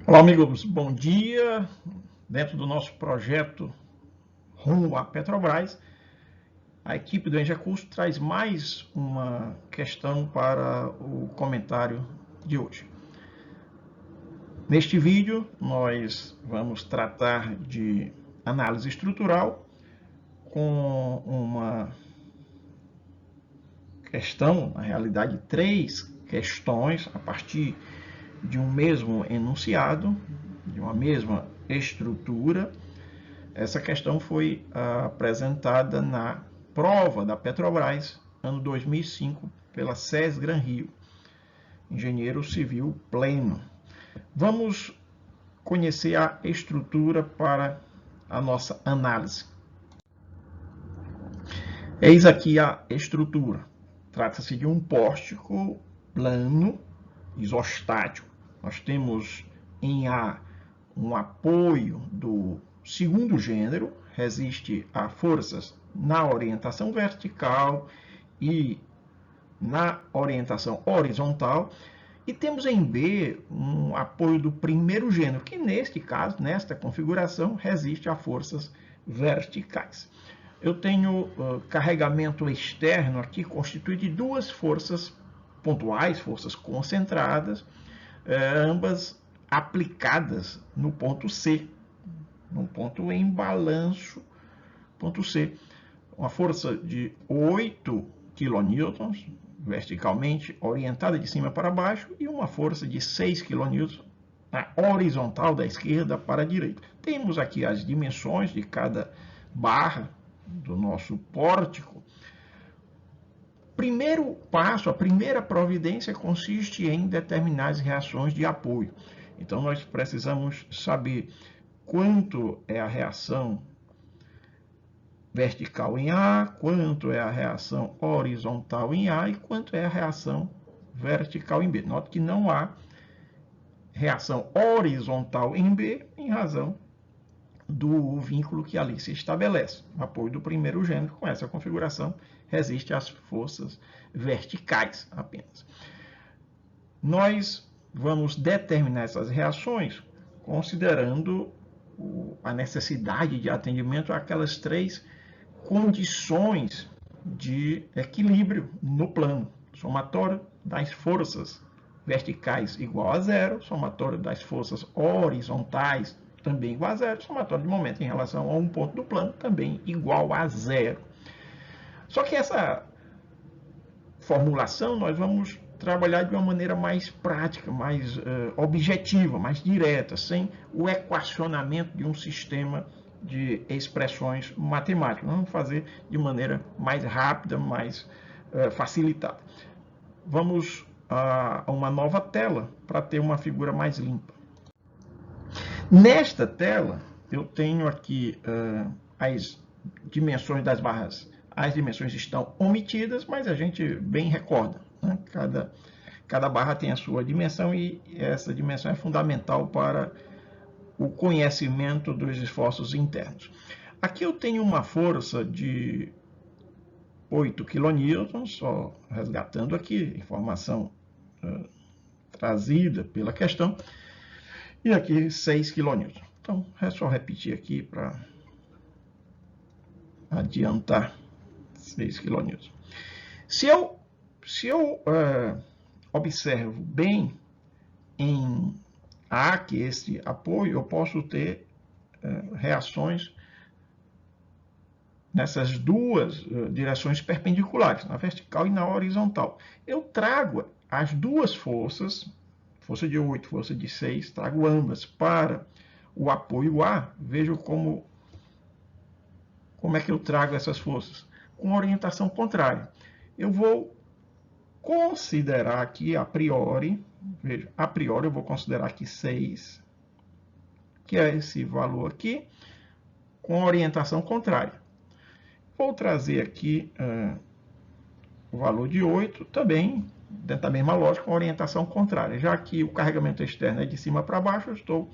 Olá, amigos, bom dia. Dentro do nosso projeto Rumo à Petrobras, a equipe do Engecurso traz mais uma questão para o comentário de hoje. Neste vídeo, nós vamos tratar de análise estrutural com uma questão, na realidade, três questões a partir de um mesmo enunciado, de uma mesma estrutura. Essa questão foi apresentada na prova da Petrobras, ano 2005, pela SES Gran Rio, engenheiro civil pleno. Vamos conhecer a estrutura para a nossa análise. Eis aqui a estrutura. Trata-se de um pórtico plano, isostático. Nós temos em A um apoio do segundo gênero, resiste a forças na orientação vertical e na orientação horizontal. E temos em B um apoio do primeiro gênero, que neste caso, nesta configuração, resiste a forças verticais. Eu tenho carregamento externo aqui constituído de duas forças pontuais, forças concentradas, ambas aplicadas no ponto C, num ponto em balanço, ponto C. Uma força de 8 kN verticalmente orientada de cima para baixo e uma força de 6 kN na horizontal da esquerda para a direita. Temos aqui as dimensões de cada barra do nosso pórtico. Primeiro passo, a primeira providência consiste em determinar as reações de apoio. Então, nós precisamos saber quanto é a reação vertical em A, quanto é a reação horizontal em A e quanto é a reação vertical em B. Note que não há reação horizontal em B em razão do vínculo que ali se estabelece. O apoio do primeiro gênero, com essa configuração, resiste às forças verticais apenas. Nós vamos determinar essas reações considerando a necessidade de atendimento àquelas três condições de equilíbrio no plano. Somatório das forças verticais igual a zero, somatório das forças horizontais também igual a zero, somatório de momento em relação a um ponto do plano também igual a zero. Só que essa formulação nós vamos trabalhar de uma maneira mais prática, mais objetiva, mais direta, sem o equacionamento de um sistema de expressões matemáticas. Vamos fazer de maneira mais rápida, mais facilitada. Vamos a uma nova tela para ter uma figura mais limpa. Nesta tela, eu tenho aqui as dimensões das barras. As dimensões estão omitidas, mas a gente bem recorda, né? Cada barra tem a sua dimensão e essa dimensão é fundamental para o conhecimento dos esforços internos. Aqui eu tenho uma força de 8 kN, só resgatando aqui, informação trazida pela questão, e aqui 6 kN. Então, é só repetir aqui para adiantar 6 kN. Se eu observo bem em A, que esse apoio, eu posso ter reações nessas duas direções perpendiculares, na vertical e na horizontal. Eu trago as duas forças, força de 8, força de 6, trago ambas para o apoio A. Vejo como é que eu trago essas forças? Com orientação contrária. Eu vou considerar aqui a priori, veja, a priori eu vou considerar aqui 6, que é esse valor aqui, com orientação contrária. Vou trazer aqui o valor de 8, também dentro da mesma lógica, com orientação contrária. Já que o carregamento externo é de cima para baixo, eu estou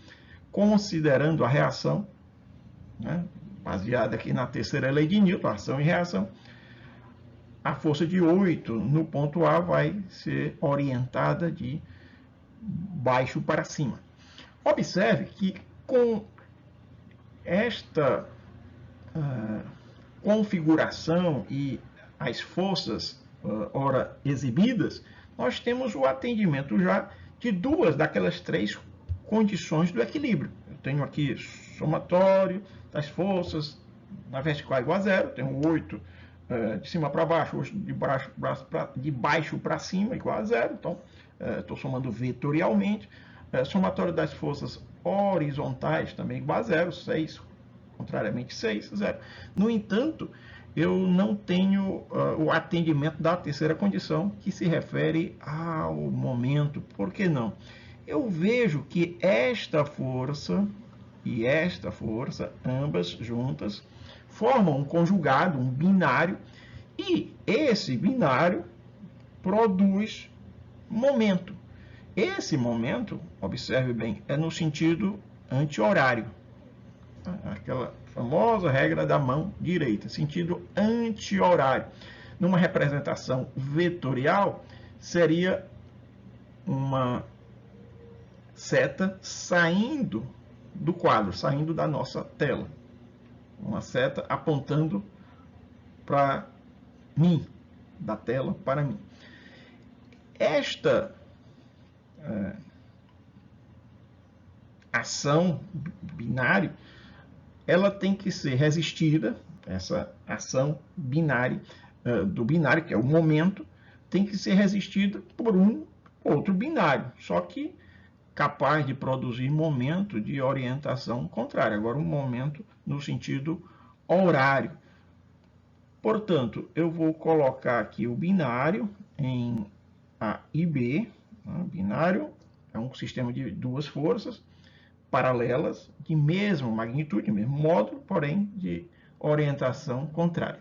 considerando a reação, né, baseada aqui na terceira lei de Newton, ação e reação. A força de 8 no ponto A vai ser orientada de baixo para cima. Observe que com esta configuração e as forças ora exibidas, nós temos o atendimento já de duas daquelas três condições do equilíbrio. Eu tenho aqui somatório das forças na vertical igual a zero, tenho 8 de cima para baixo, 8 de baixo para cima igual a zero, então estou somando vetorialmente. Somatório das forças horizontais também igual a zero, 6, contrariamente 6, 0. No entanto, eu não tenho o atendimento da terceira condição, que se refere ao momento. Por que não? Eu vejo que esta força e esta força, ambas juntas, formam um conjugado, um binário, e esse binário produz momento. Esse momento, observe bem, é no sentido anti-horário. Aquela famosa regra da mão direita, sentido anti-horário. Numa representação vetorial, seria uma seta saindo do quadro, saindo da nossa tela. Uma seta apontando para mim, da tela para mim. Esta ação binária, ela tem que ser resistida, essa ação binária, do binário, que é o momento, tem que ser resistida por um outro binário, só que capaz de produzir momento de orientação contrária. Agora, um momento no sentido horário. Portanto, eu vou colocar aqui o binário em A e B. Binário é um sistema de duas forças paralelas, de mesma magnitude, mesmo módulo, porém de orientação contrária.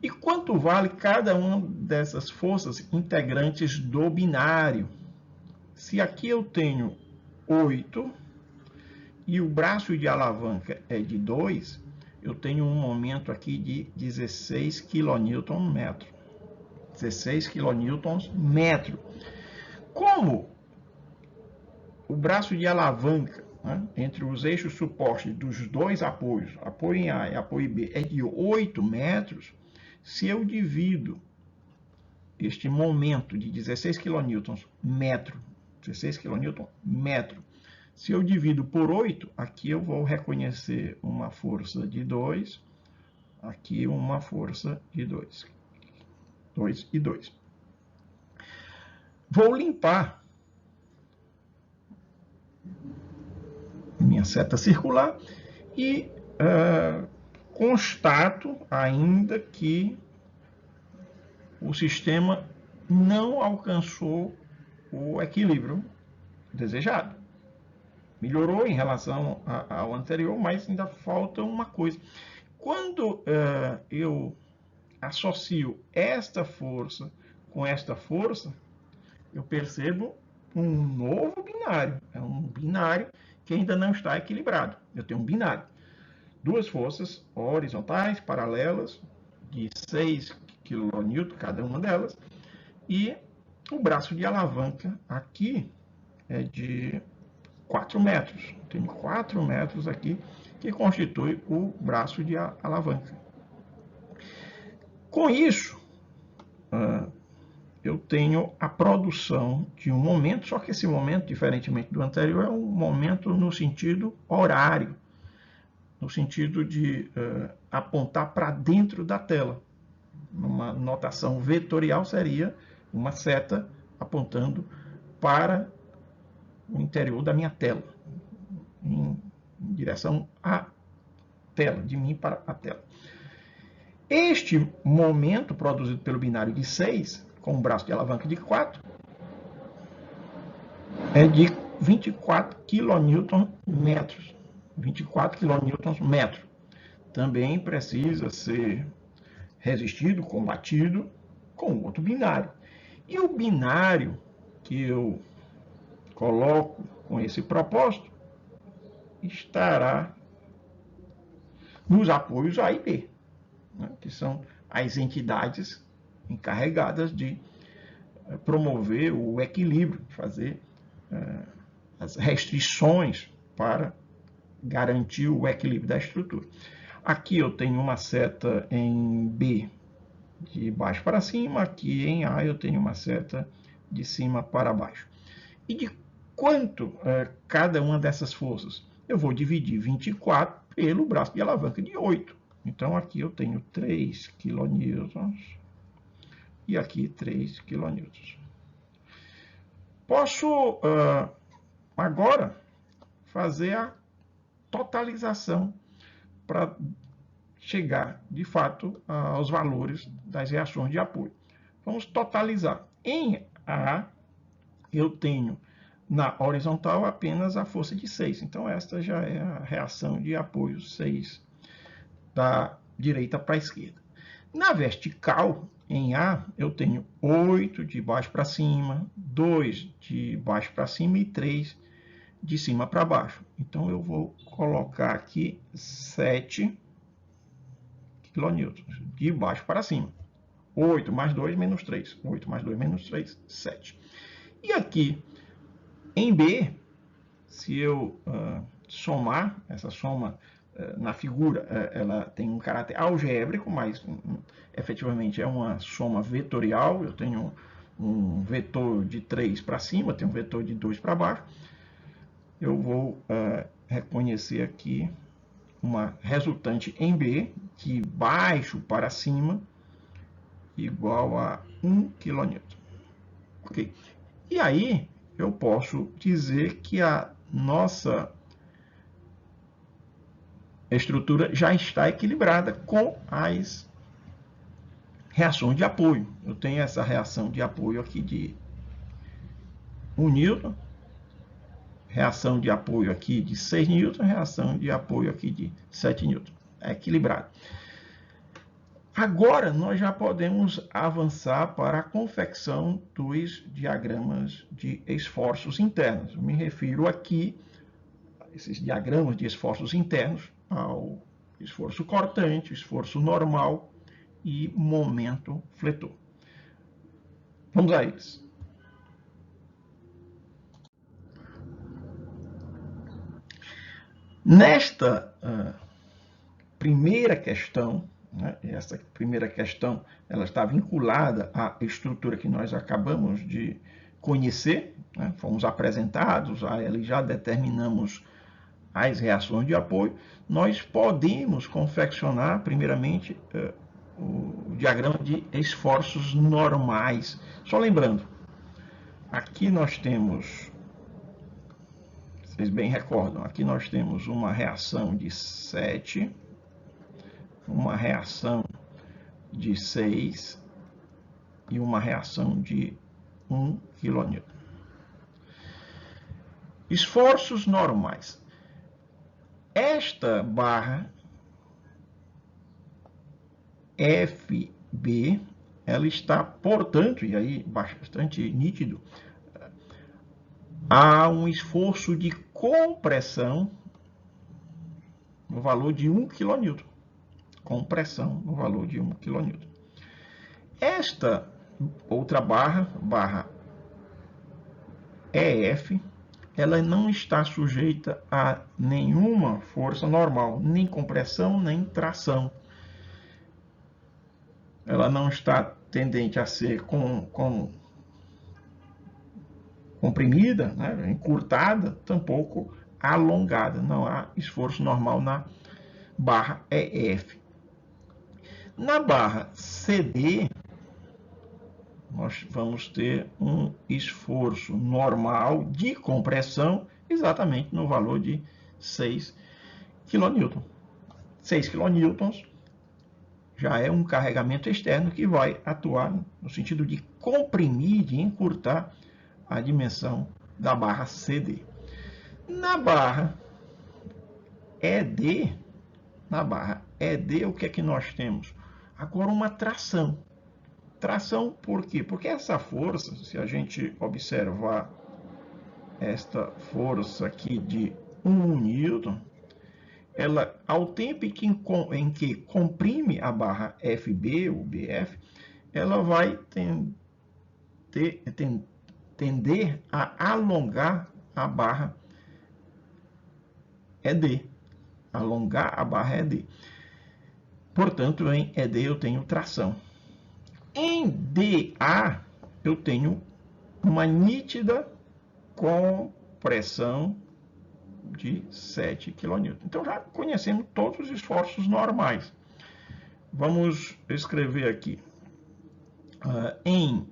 E quanto vale cada uma dessas forças integrantes do binário? Se aqui eu tenho 8 e o braço de alavanca é de 2, eu tenho um momento aqui de 16 kN/m. 16 kN/m. Como o braço de alavanca, entre os eixos suporte dos dois apoios, apoio em A e apoio em B, é de 8 metros, se eu divido este momento de 16 kN/m, 16 kN/m, se eu divido por 8, aqui eu vou reconhecer uma força de 2, aqui uma força de 2. 2 e 2. Vou limpar minha seta circular e constato ainda que o sistema não alcançou o equilíbrio desejado. Melhorou em relação ao anterior, mas ainda falta uma coisa. Quando eu associo esta força com esta força, eu percebo um novo binário. É um binário que ainda não está equilibrado. Eu tenho um binário. Duas forças horizontais, paralelas, de 6 kN cada uma delas, e o braço de alavanca aqui é de 4 metros. Tenho 4 metros aqui, que constitui o braço de alavanca. Com isso, eu tenho a produção de um momento, só que esse momento, diferentemente do anterior, é um momento no sentido horário, no sentido de apontar para dentro da tela. Uma notação vetorial seria uma seta apontando para o interior da minha tela, em direção à tela, de mim para a tela. Este momento produzido pelo binário de 6, com um braço de alavanca de 4, é de 24 kN/m. 24 kN/m. Também precisa ser resistido, combatido com outro binário. E o binário que eu coloco com esse propósito estará nos apoios A e B, que são as entidades encarregadas de promover o equilíbrio, fazer as restrições para garantir o equilíbrio da estrutura. Aqui eu tenho uma seta em B de baixo para cima, aqui em A eu tenho uma seta de cima para baixo. E de quanto cada uma dessas forças? Eu vou dividir 24 pelo braço de alavanca de 8. Então aqui eu tenho 3 kN e aqui 3 kN. Posso agora fazer a totalização para chegar, de fato, aos valores das reações de apoio. Vamos totalizar. Em A, eu tenho na horizontal apenas a força de 6. Então, esta já é a reação de apoio 6 da direita para a esquerda. Na vertical, em A, eu tenho 8 de baixo para cima, 2 de baixo para cima e 3 de cima para baixo. Então, eu vou colocar aqui 7 kN, de baixo para cima. 8 mais 2 menos 3. 8 mais 2 menos 3, 7. E aqui, em B, se eu somar, essa soma na figura, ela tem um caráter algébrico, mas efetivamente é uma soma vetorial. Eu tenho um vetor de 3 para cima, tenho um vetor de 2 para baixo. Eu vou reconhecer aqui uma resultante em B, de baixo para cima, igual a 1 kN. Ok? E aí, eu posso dizer que a nossa estrutura já está equilibrada com as reações de apoio. Eu tenho essa reação de apoio aqui de 1 N, reação de apoio aqui de 6 N, reação de apoio aqui de 7 N. É equilibrado. Agora, nós já podemos avançar para a confecção dos diagramas de esforços internos. Eu me refiro aqui a esses diagramas de esforços internos ao esforço cortante, esforço normal e momento fletor. Vamos a eles. Nesta primeira questão, essa primeira questão ela está vinculada à estrutura que nós acabamos de conhecer, fomos apresentados a ela e já determinamos as reações de apoio. Nós podemos confeccionar, primeiramente, o diagrama de esforços normais. Só lembrando, aqui nós temos, vocês bem recordam, aqui nós temos uma reação de 7, uma reação de 6 e uma reação de 1 kN. Esforços normais. Esta barra FB, ela está, portanto, e aí bastante nítido, há um esforço de compressão no valor de 1 kN. Compressão no valor de 1 kN. Esta outra barra EF, ela não está sujeita a nenhuma força normal, nem compressão, nem tração. Ela não está tendente a ser comprimida, encurtada, tampouco alongada. Não há esforço normal na barra EF. Na barra CD, nós vamos ter um esforço normal de compressão exatamente no valor de 6 kN. 6 kN já é um carregamento externo que vai atuar no sentido de comprimir, de encurtar a dimensão da barra CD. Na barra ED, o que é que nós temos? Agora uma tração. Tração por quê? Porque essa força, se a gente observar esta força aqui de 1 N, ela, ao tempo em que comprime a barra FB, ou BF, ela vai tender a alongar a barra ED. Alongar a barra ED. Portanto, em ED eu tenho tração. Em DA, eu tenho uma nítida compressão de 7 kN. Então, já conhecemos todos os esforços normais. Vamos escrever aqui. Em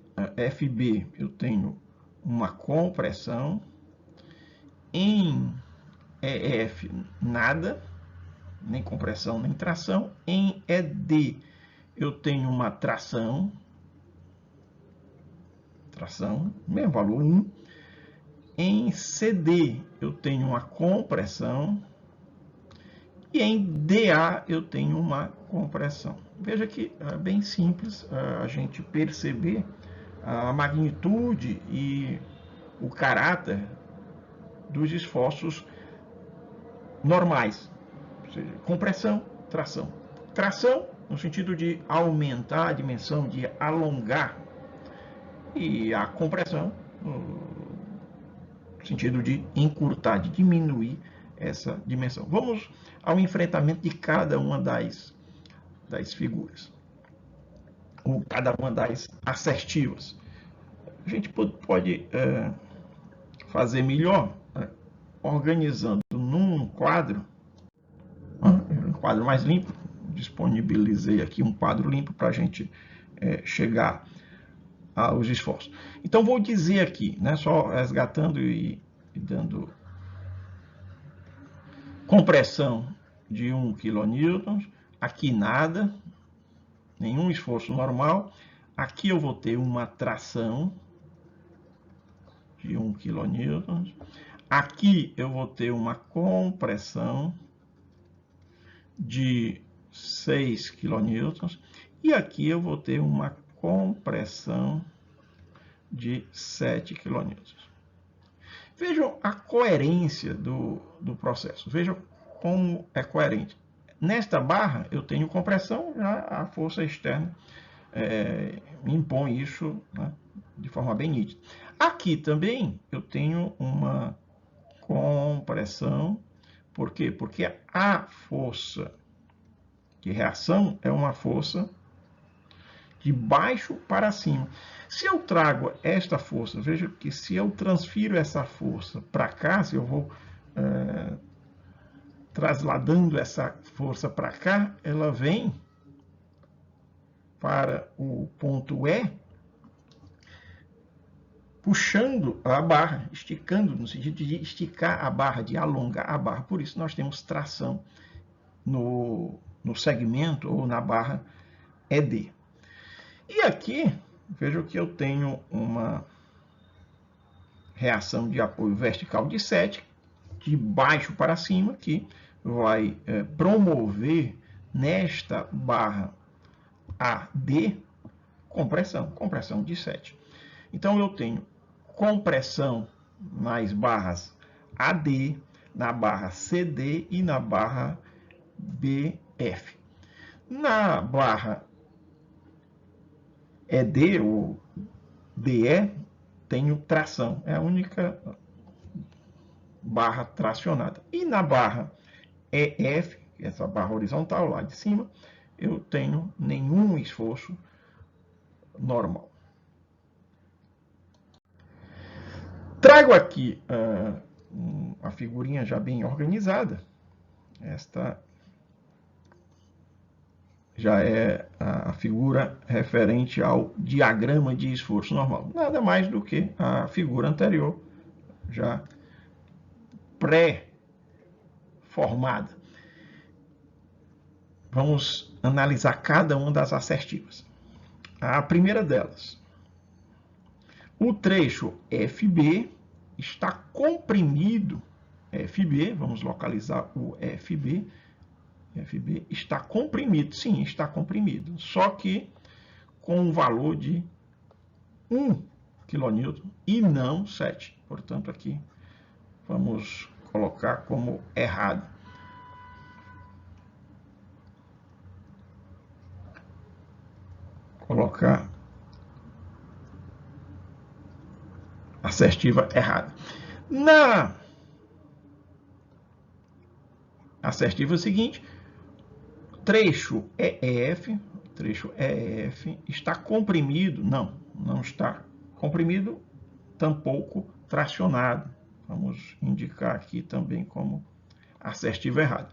FB, eu tenho uma compressão. Em EF, nada, nem compressão, nem tração. Em ED, eu tenho uma tração, mesmo valor 1. Em CD, eu tenho uma compressão. E em DA, eu tenho uma compressão. Veja que é bem simples a gente perceber a magnitude e o caráter dos esforços normais. Ou seja, compressão, tração. Tração, no sentido de aumentar a dimensão, de alongar. E a compressão, no sentido de encurtar, de diminuir essa dimensão. Vamos ao enfrentamento de cada uma das figuras, ou cada uma das assertivas. A gente pode fazer melhor organizando num quadro, um quadro mais limpo. Disponibilizei aqui um quadro limpo para a gente chegar aos esforços. Então, vou dizer aqui, né, só resgatando e dando compressão de 1 kN, aqui nada, nenhum esforço normal. Aqui eu vou ter uma tração de 1 kN. Aqui eu vou ter uma compressão de 6 kN. E aqui eu vou ter uma compressão de 7 kN. Vejam a coerência do processo. Vejam como é coerente. Nesta barra, eu tenho compressão, já a força externa me impõe isso, né, de forma bem nítida. Aqui também eu tenho uma compressão. Por quê? Porque a força de reação é uma força de baixo para cima. Se eu trago esta força, veja que se eu transfiro essa força para cá, se eu vou trasladando essa força para cá, ela vem para o ponto E, puxando a barra, esticando, no sentido de esticar a barra, de alongar a barra. Por isso nós temos tração no segmento ou na barra ED. E aqui, veja que eu tenho uma reação de apoio vertical de 7, de baixo para cima, que vai promover nesta barra AD compressão de 7. Então, eu tenho compressão nas barras AD, na barra CD e na barra BF. Na barra ED, ou DE, tenho tração. É a única barra tracionada. E na barra EF, essa barra horizontal lá de cima, eu tenho nenhum esforço normal. Trago aqui a figurinha já bem organizada. Esta já é a figura referente ao diagrama de esforço normal. Nada mais do que a figura anterior, já pré-formada. Vamos analisar cada uma das assertivas. A primeira delas. O trecho FB está comprimido. FB, vamos localizar o FB. FB está comprimido. Sim, está comprimido. Só que com um valor de 1 kN e não 7. Portanto, aqui vamos colocar como errado. Colocar assertiva errada. Na assertiva seguinte, trecho EF está comprimido? Não, não está comprimido, tampouco tracionado. Vamos indicar aqui também como assertiva errada.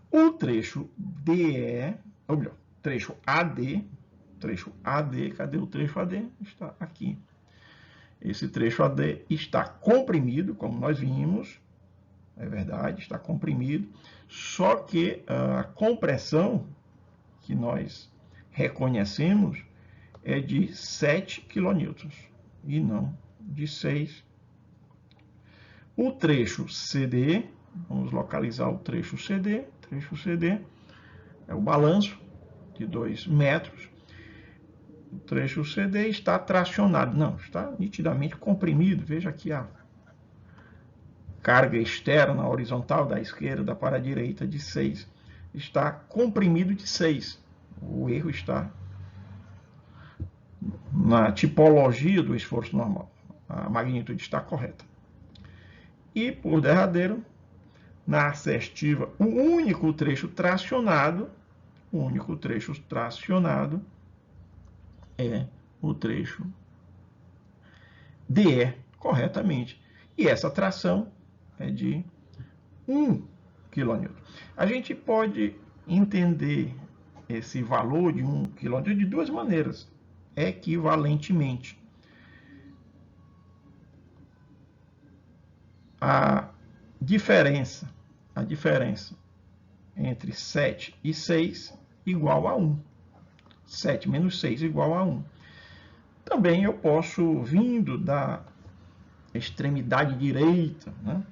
O trecho DE, ou melhor, trecho AD, cadê o trecho AD? Está aqui. Esse trecho AD está comprimido, como nós vimos, é verdade, está comprimido, só que a compressão que nós reconhecemos é de 7 kN e não de 6. O trecho CD, vamos localizar o trecho CD. Trecho CD é o balanço de 2 metros. O trecho CD está tracionado. Não, está nitidamente comprimido. Veja aqui a carga externa horizontal da esquerda para a direita de 6. Está comprimido de 6. O erro está na tipologia do esforço normal. A magnitude está correta. E, por derradeiro, na assertiva, o único trecho tracionado é o trecho DE, corretamente. E essa tração é de 1 kN. A gente pode entender esse valor de 1 kN de duas maneiras, equivalentemente. A diferença entre 7 e 6 igual a 1. 7 menos 6 igual a 1. Também eu posso, vindo da extremidade direita, né,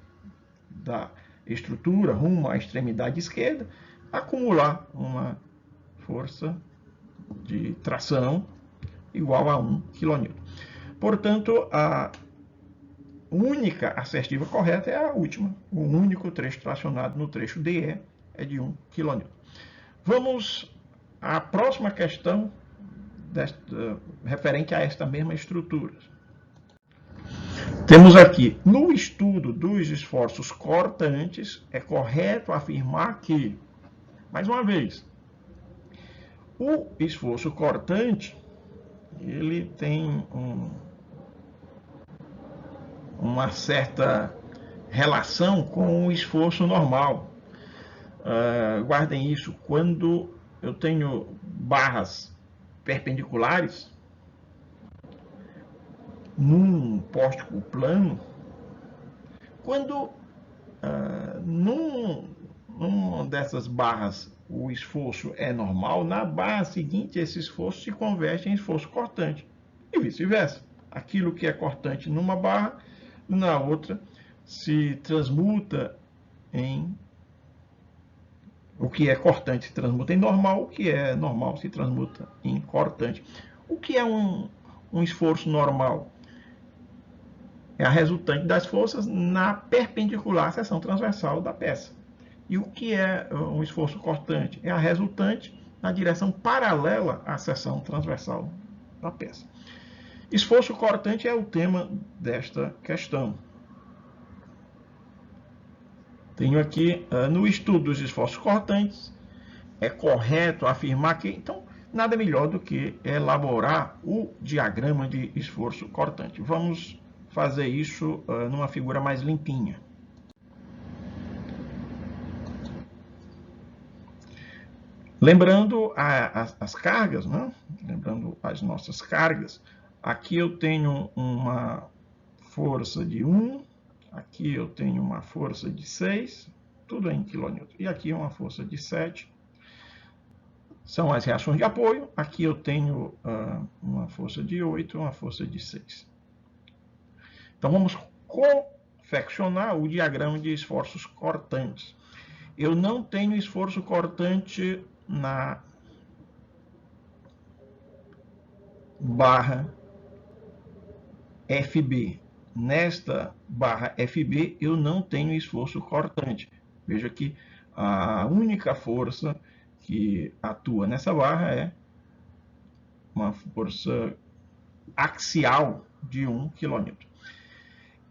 da estrutura rumo à extremidade esquerda, acumular uma força de tração igual a 1 kN. Portanto, a única assertiva correta é a última. O único trecho tracionado no trecho DE é de 1 kN. Vamos à próxima questão referente a esta mesma estrutura. Temos aqui, no estudo dos esforços cortantes, é correto afirmar que, mais uma vez, o esforço cortante, ele tem uma certa relação com o esforço normal. Guardem isso, quando eu tenho barras perpendiculares num pórtico plano, quando numa dessas barras o esforço é normal, na barra seguinte esse esforço se converte em esforço cortante e vice-versa. Aquilo que é cortante numa barra, na outra se transmuta em... O que é cortante se transmuta em normal, o que é normal se transmuta em cortante. O que é um esforço normal? É a resultante das forças na perpendicular à seção transversal da peça. E o que é um esforço cortante? É a resultante na direção paralela à seção transversal da peça. Esforço cortante é o tema desta questão. Tenho aqui, no estudo dos esforços cortantes, é correto afirmar que, então, nada melhor do que elaborar o diagrama de esforço cortante. Vamos fazer isso numa figura mais limpinha. Lembrando as cargas, né? Lembrando as nossas cargas, aqui eu tenho uma força de 1, aqui eu tenho uma força de 6, tudo em kN, e aqui uma força de 7. São as reações de apoio, aqui eu tenho uma força de 8 e uma força de 6. Então vamos confeccionar o diagrama de esforços cortantes. Eu não tenho esforço cortante na barra FB. Nesta barra FB eu não tenho esforço cortante. Veja que a única força que atua nessa barra é uma força axial de 1 kN.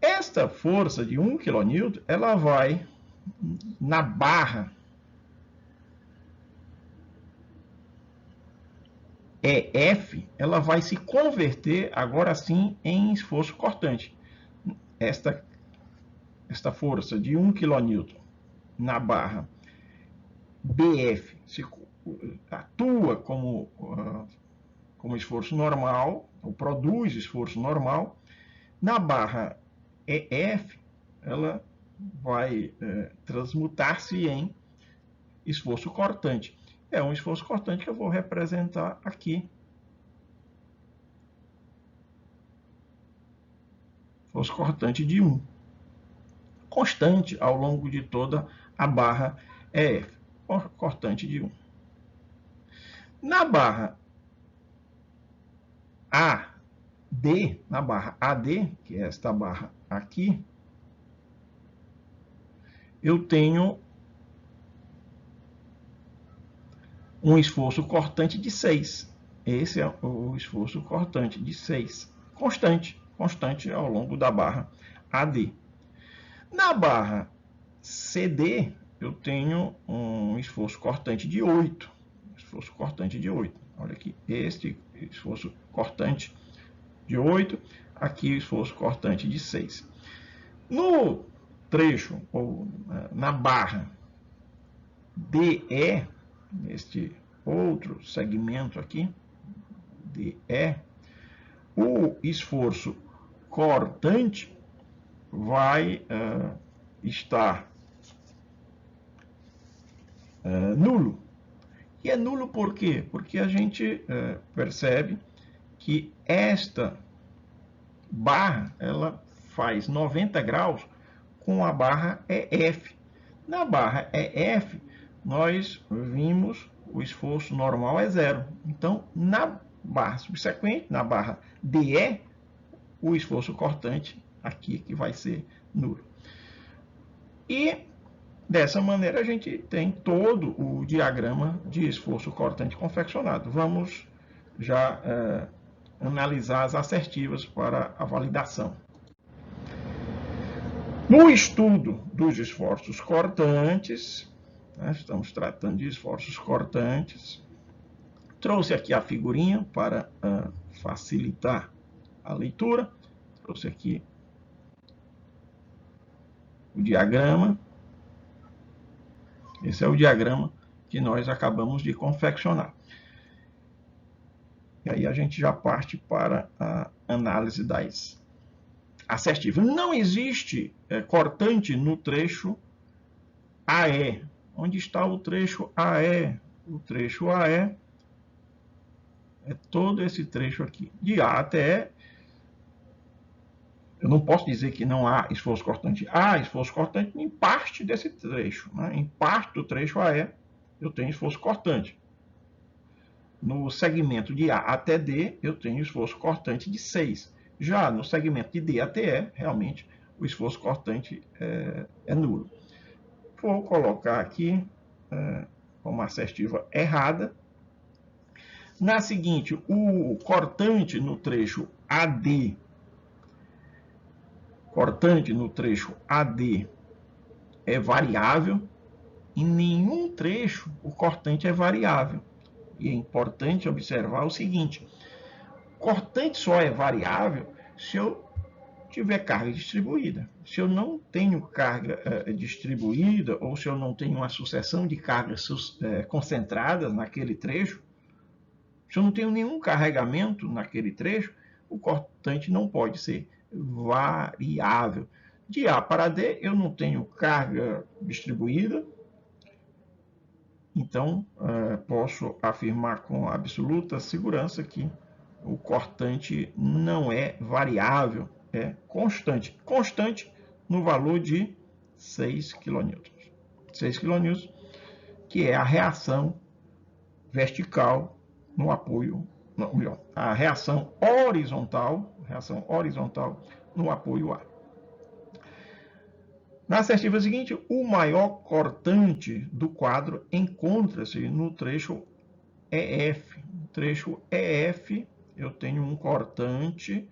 Esta força de 1 kN, ela vai na barra EF, ela vai se converter agora sim em esforço cortante. Esta força de 1 kN na barra BF atua como esforço normal, ou produz esforço normal. Na barra EF, ela vai transmutar-se em esforço cortante. É um esforço cortante que eu vou representar aqui. Esforço cortante de 1. Constante ao longo de toda a barra EF. Cortante de 1. Na barra AD, na barra AD, que é esta barra aqui, eu tenho um esforço cortante de 6. Esse é o esforço cortante de 6. Constante ao longo da barra AD. Na barra CD, eu tenho um esforço cortante de 8. Esforço cortante de 8. Olha aqui, este esforço cortante de 8, aqui o esforço cortante de 6. No trecho, ou na barra DE, neste outro segmento aqui, DE, o esforço cortante vai estar nulo. E é nulo por quê? Porque a gente percebe que esta barra ela faz 90 graus com a barra EF. Na barra EF, nós vimos o esforço normal é 0. Então, na barra subsequente, na barra DE, o esforço cortante aqui que vai ser nulo. E dessa maneira a gente tem todo o diagrama de esforço cortante confeccionado. Vamos já analisar as assertivas para a validação. No estudo dos esforços cortantes, estamos tratando de esforços cortantes, trouxe aqui a figurinha para facilitar a leitura, trouxe aqui o diagrama. Esse é o diagrama que nós acabamos de confeccionar. E aí a gente já parte para a análise das assertivas. Não existe cortante no trecho AE. Onde está o trecho AE? O trecho AE é todo esse trecho aqui. De A até E, eu não posso dizer que não há esforço cortante. Há esforço cortante em parte desse trecho. Em parte do trecho AE, eu tenho esforço cortante. No segmento de A até D, eu tenho esforço cortante de 6. Já no segmento de D até E, realmente, o esforço cortante é nulo. Vou colocar aqui uma assertiva errada. Na seguinte, o cortante no trecho AD, é variável. Em nenhum trecho o cortante é variável. E é importante observar o seguinte: cortante só é variável se eu tiver carga distribuída. Se eu não tenho carga distribuída, ou se eu não tenho uma sucessão de cargas concentradas naquele trecho, se eu não tenho nenhum carregamento naquele trecho, o cortante não pode ser variável. De A para D, eu não tenho carga distribuída, então posso afirmar com absoluta segurança que o cortante não é variável, é constante. Constante no valor de 6 kN. 6 kN, que é a reação vertical no apoio, não, melhor, a reação horizontal no apoio A. Na assertiva seguinte, o maior cortante do quadro encontra-se no trecho EF. No trecho EF, eu tenho um cortante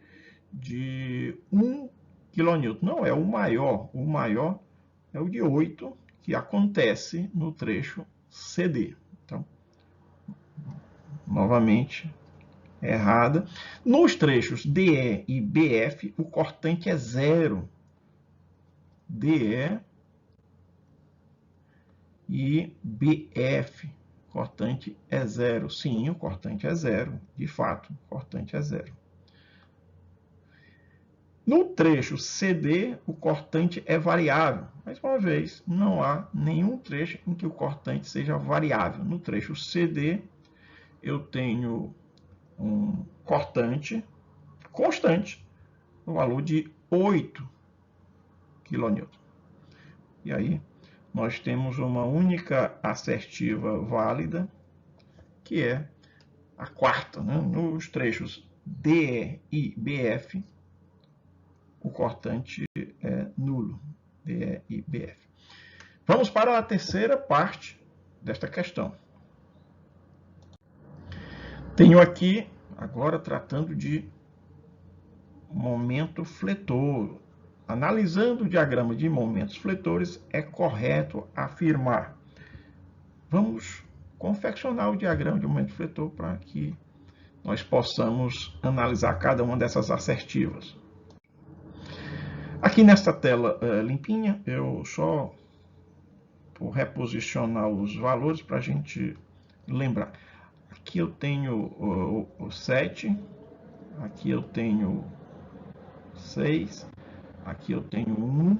de 1 kN. Não é o maior é o de 8, que acontece no trecho CD. Então, novamente, errada. Nos trechos DE e BF, o cortante é 0. DE e BF, cortante é 0. Sim, o cortante é 0. De fato, o cortante é 0. No trecho CD, o cortante é variável. Mais uma vez, não há nenhum trecho em que o cortante seja variável. No trecho CD, eu tenho um cortante constante, no valor de 8 kN. E aí, nós temos uma única assertiva válida, que é a quarta, né? Nos trechos DE e BF, o cortante é nulo, DE e BF. Vamos para a terceira parte desta questão. Tenho aqui, agora tratando de momento fletor. Analisando o diagrama de momentos fletores, é correto afirmar. Vamos confeccionar o diagrama de momento fletor para que nós possamos analisar cada uma dessas assertivas. Aqui nesta tela limpinha, eu só vou reposicionar os valores para a gente lembrar. Aqui eu tenho o 7, aqui eu tenho 6, aqui eu tenho 1,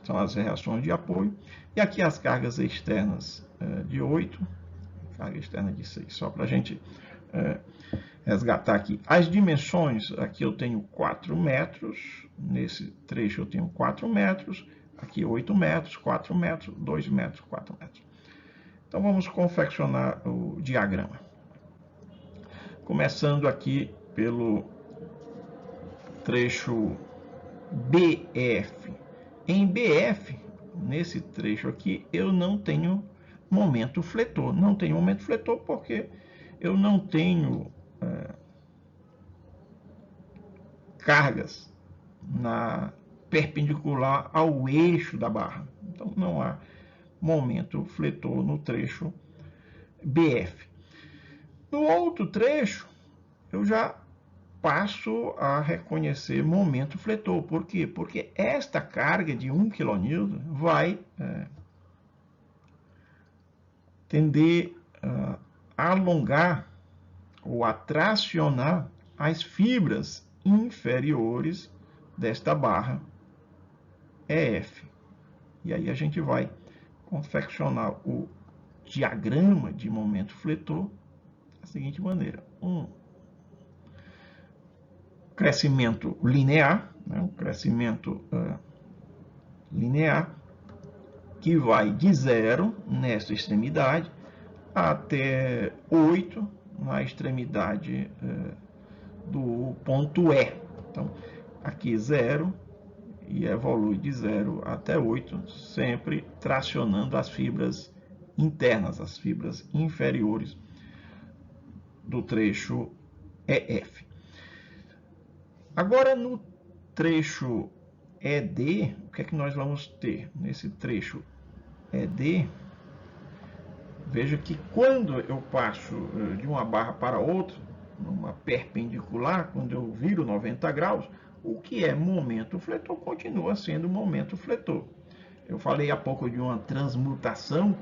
são as reações de apoio, e aqui as cargas externas de 8, carga externa de 6, só para a gente resgatar aqui. As dimensões, aqui eu tenho 4 metros, nesse trecho eu tenho 4 metros, aqui 8 metros, 4 metros, 2 metros, 4 metros. Então vamos confeccionar o diagrama. Começando aqui pelo trecho BF. Em BF, nesse trecho aqui, eu não tenho momento fletor. Não tenho momento fletor porque eu não tenho cargas perpendicular ao eixo da barra. Então, não há momento fletor no trecho BF. No outro trecho, eu já passo a reconhecer momento fletor. Por quê? Porque esta carga de 1 kN vai tender a alongar ou a tracionar as fibras inferiores desta barra EF. E aí a gente vai confeccionar o diagrama de momento fletor da seguinte maneira. Um crescimento linear, né? Um crescimento linear, que vai de 0 nessa extremidade até 8 na extremidade do ponto E. Então, aqui 0 e evolui de 0 até 8, sempre tracionando as fibras internas, as fibras inferiores do trecho EF. Agora, no trecho ED, o que é que nós vamos ter? Nesse trecho ED, veja que quando eu passo de uma barra para outra, numa perpendicular, quando eu viro 90 graus, o que é momento fletor continua sendo momento fletor. Eu falei há pouco de uma transmutação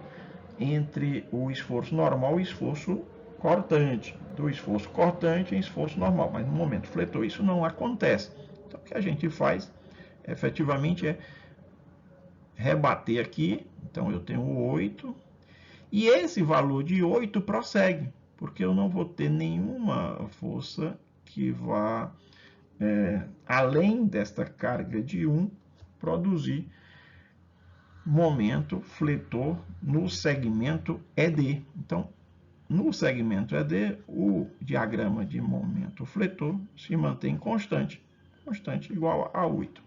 entre o esforço normal e o esforço cortante, do esforço cortante em esforço normal, mas no momento fletor isso não acontece. Então o que a gente faz efetivamente é rebater aqui, então eu tenho 8, e esse valor de 8 prossegue, porque eu não vou ter nenhuma força que vá, além desta carga de 1, produzir momento fletor no segmento ED. Então, no segmento ED, o diagrama de momento fletor se mantém constante igual a 8.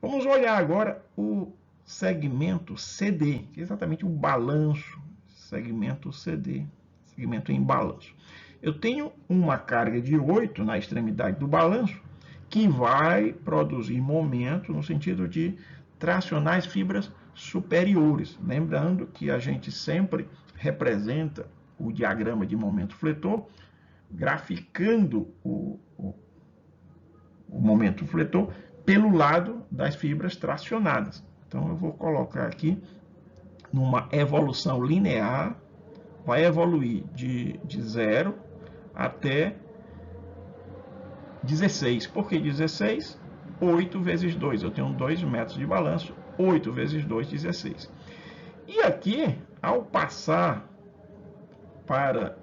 Vamos olhar agora o segmento CD, que é exatamente o balanço, segmento CD, segmento em balanço. Eu tenho uma carga de 8 na extremidade do balanço que vai produzir momento no sentido de tracionar as fibras superiores. Lembrando que a gente sempre representa o diagrama de momento fletor graficando o momento fletor pelo lado das fibras tracionadas. Então, eu vou colocar aqui numa evolução linear, vai evoluir de 0 até 16. Por que 16? 8 vezes 2. Eu tenho 2 metros de balanço. 8 vezes 2, 16. E aqui, ao passar para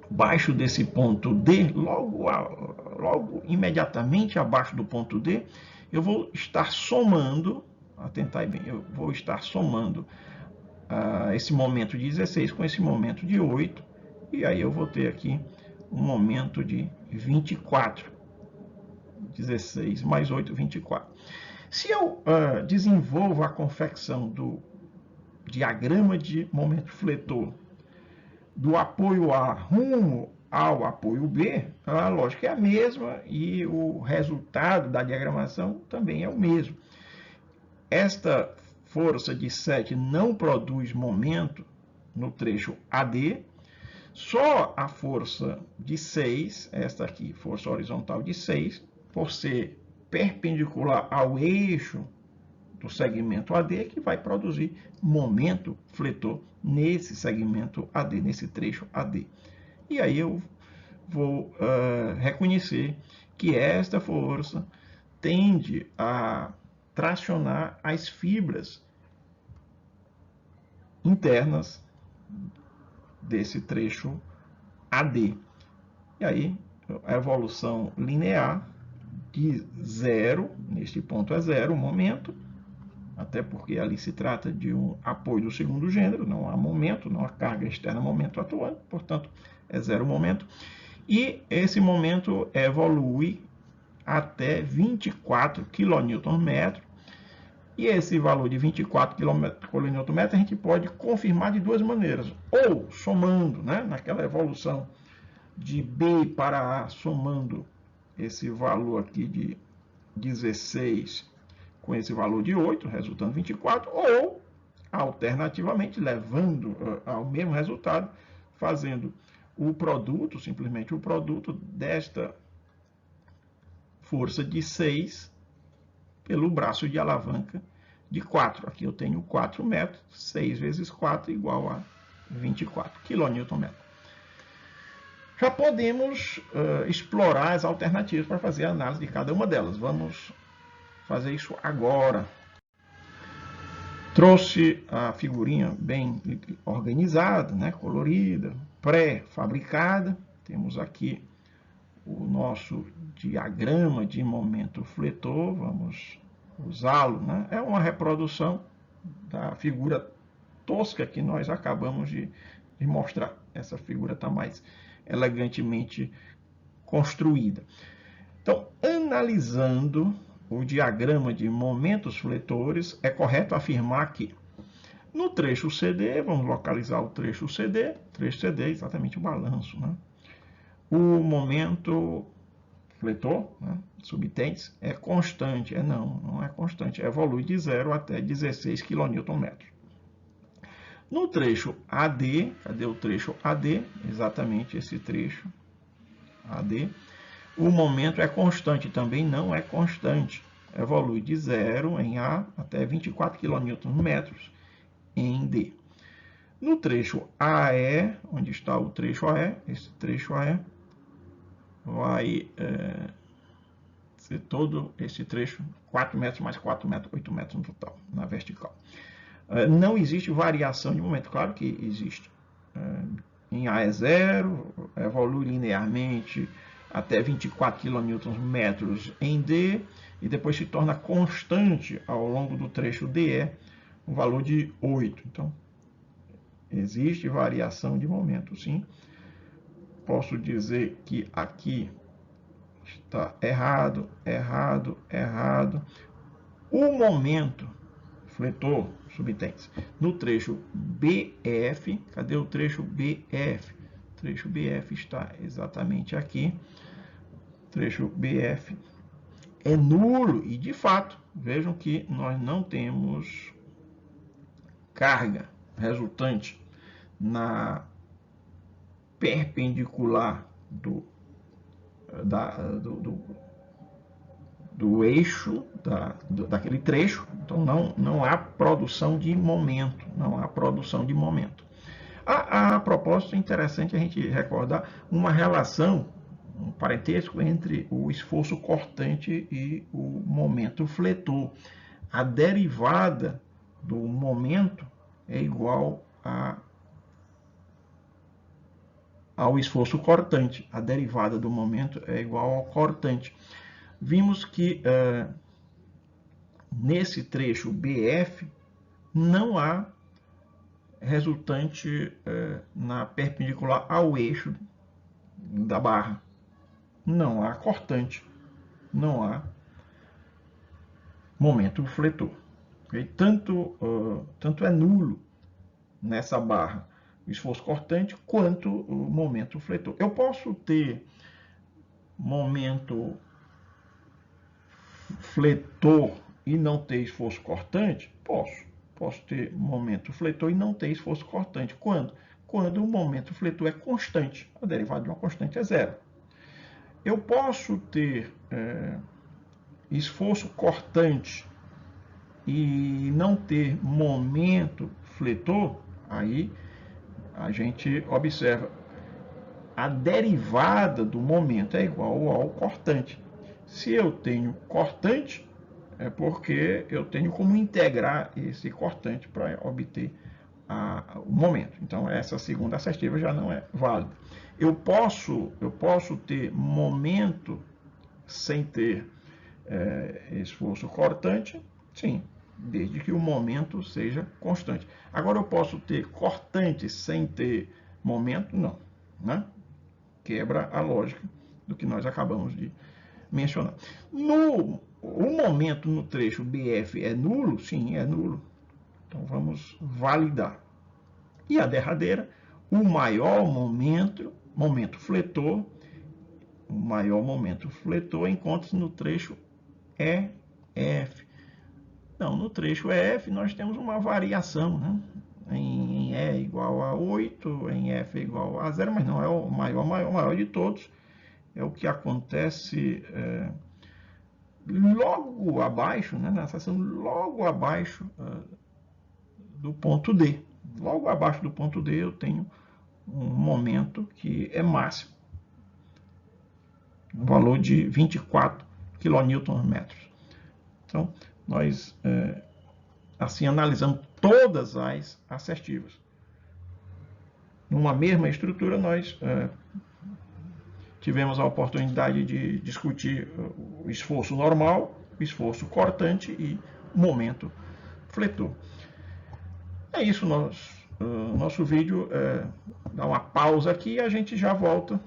baixo desse ponto D, logo imediatamente abaixo do ponto D, eu vou estar somando, atentai bem, eu vou estar somando esse momento de 16 com esse momento de 8, e aí eu vou ter aqui um momento de 24. 16 mais 8, 24. Se eu desenvolvo a confecção do diagrama de momento fletor do apoio A rumo ao apoio B, a lógica é a mesma e o resultado da diagramação também é o mesmo. Esta força de 7 não produz momento no trecho AD, só a força de 6, esta aqui, força horizontal de 6, por ser perpendicular ao eixo do segmento AD, que vai produzir momento fletor nesse segmento AD, nesse trecho AD. E aí eu vou reconhecer que esta força tende a tracionar as fibras internas desse trecho AD. E aí, a evolução linear de 0, neste ponto é 0 o momento, até porque ali se trata de um apoio do segundo gênero, não há momento, não há carga externa momento atuante, portanto, é 0 o momento. E esse momento evolui até 24 kN, e esse valor de 24 kN a gente pode confirmar de duas maneiras, ou somando, né, naquela evolução de B para A, somando esse valor aqui de 16 com esse valor de 8, resultando 24, ou, alternativamente, levando ao mesmo resultado, fazendo o produto, simplesmente o produto desta força de 6 pelo braço de alavanca de 4. Aqui eu tenho 4 metros, 6 vezes 4 igual a 24 kN. Já podemos explorar as alternativas para fazer a análise de cada uma delas. Vamos fazer isso agora. Trouxe a figurinha bem organizada, né, colorida, pré-fabricada. Temos aqui o nosso diagrama de momento fletor, vamos usá-lo, né? É uma reprodução da figura tosca que nós acabamos de mostrar. Essa figura está mais elegantemente construída. Então, analisando o diagrama de momentos fletores, é correto afirmar que no trecho CD, vamos localizar o trecho CD é exatamente o balanço, né? O momento fletor, né, subtens, é constante. Não é constante, evolui de 0 até 16 kN. No trecho AD, cadê o trecho AD? Exatamente esse trecho AD. O momento é constante, também não é constante. Evolui de 0 em A até 24 kN em D. No trecho AE, onde está o trecho AE, esse trecho AE vai ser todo esse trecho, 4 metros mais 4 metros, 8 metros no total, na vertical. Não existe variação de momento, claro que existe. Em A é 0, evolui linearmente até 24 kN em D, e depois se torna constante ao longo do trecho DE, um valor de 8. Então, existe variação de momento, sim. Posso dizer que aqui está errado, errado, errado. O momento fletor subtens no trecho BF, cadê o trecho BF? O trecho BF está exatamente aqui. trecho BF é nulo. E, de fato, vejam que nós não temos carga resultante na perpendicular do eixo daquele trecho. Então não há produção de momento, A propósito, é interessante a gente recordar uma relação, um parentesco entre o esforço cortante e o momento fletor. A derivada do momento é igual ao esforço cortante. A derivada do momento é igual ao cortante. Vimos que nesse trecho BF não há resultante na perpendicular ao eixo da barra. Não há cortante, não há momento fletor. Okay? Tanto é nulo nessa barra o esforço cortante quanto o momento fletor. Eu posso ter momento fletor e não ter esforço cortante? Posso ter momento fletor e não ter esforço cortante. Quando? Quando o momento fletor é constante. A derivada de uma constante é zero. Eu posso ter esforço cortante e não ter momento fletor. Aí a gente observa a derivada do momento é igual ao cortante. Se eu tenho cortante, é porque eu tenho como integrar esse cortante para obter o momento. Então, essa segunda assertiva já não é válida. Eu posso ter momento sem ter esforço cortante? Sim, desde que o momento seja constante. Agora, eu posso ter cortante sem ter momento? Não, né? Quebra a lógica do que nós acabamos de mencionar. O momento no trecho BF é nulo? Sim, é nulo. Então vamos validar. E a derradeira, o maior momento fletor, encontra-se no trecho EF. Não, no trecho EF nós temos uma variação, né? Em E igual a 8, em F igual a 0, mas não é o maior de todos. É o que acontece logo abaixo, né, na seção logo abaixo do ponto D. Logo abaixo do ponto D eu tenho um momento que é máximo, um valor de 24 kN/m. Então, nós assim analisamos todas as assertivas. Numa mesma estrutura, nós tivemos a oportunidade de discutir o esforço normal, o esforço cortante e o momento fletor. É isso, nosso vídeo dá uma pausa aqui e a gente já volta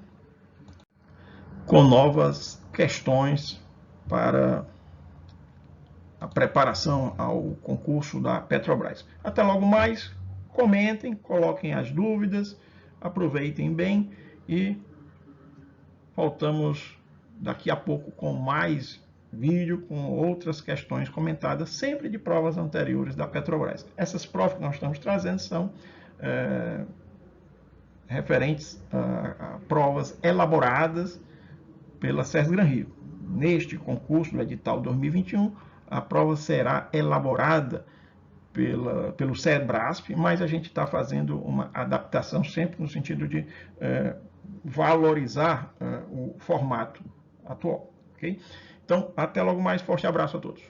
com novas questões para a preparação ao concurso da Petrobras. Até logo mais, comentem, coloquem as dúvidas, aproveitem bem e voltamos daqui a pouco com mais vídeo, com outras questões comentadas, sempre de provas anteriores da Petrobras. Essas provas que nós estamos trazendo são referentes a provas elaboradas pela SESC Gran Rio. Neste concurso do edital 2021, a prova será elaborada pelo SEBRASP, mas a gente está fazendo uma adaptação sempre no sentido de valorizar o formato atual. Okay? Então, até logo mais. Forte abraço a todos.